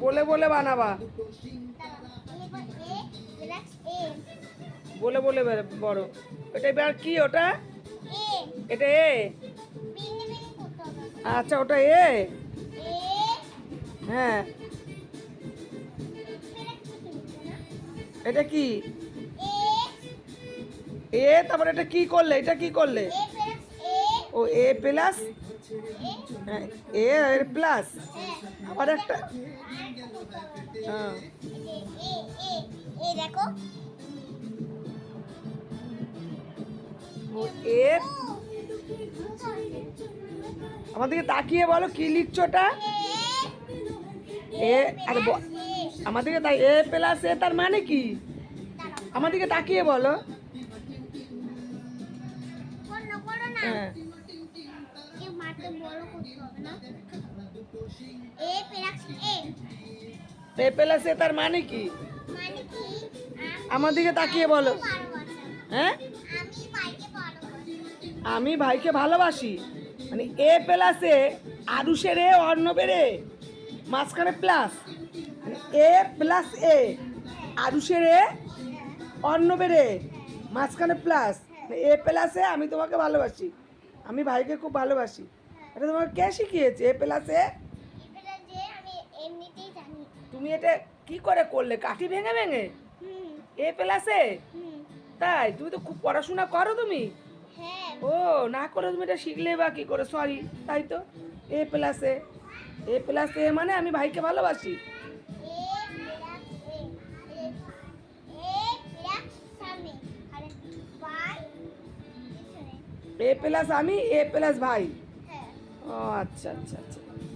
বলে বলে বানাবা, বলে বলে বড়। এটা এবার কি ওটা? এটা এ? আচ্ছা ওটা এ। হ্যাঁ এটা কি? এ তারপরে এটা কি করলে? এটা কি করলে? ও এ প্লাস, হ্যাঁ এ এর প্লাস আবার একটা। হ্যাঁ দেখো ও এ। আমাদেরকে তাকিয়ে বলো কি লিখছো ওটা? এ আরে আমাদেরকে তাই এ প্লাস এ তার মানে কি? আমাদেরকে তাকিয়ে বলো। হ্যাঁ এ প্লাস এ তার মানে কি? আমার দিকে তাকিয়ে বলো। হ্যাঁ আমি ভাইকে ভালোবাসি মানে এ প্লাস এ, আরুষের এ অর্ণবের এ মাঝখানে প্লাস, মানে এ প্লাস এ, আরুষের এ অর্ণবের এ মাঝখানে প্লাস, এ প্লাস এ আমি তোমাকে ভালোবাসি, আমি ভাইকে খুব ভালোবাসি। এটা তোমাকে কে শিখিয়েছে এ প্লাস এ? তুমি এটা কি করে করলে? কাঠি ভেঙে ভেঙে এ প্লাস এ? তাই তুমি তো খুব পড়াশোনা করো তুমি। ও না করে তুমি এটা শিখলে বা কি করে? সরি, তাই তো এ প্লাস এ, এ প্লাস এ মানে আমি ভাইকে ভালোবাসি। এ প্লাস আমি, এ প্লাস ভাই। ও আচ্ছা আচ্ছা আচ্ছা।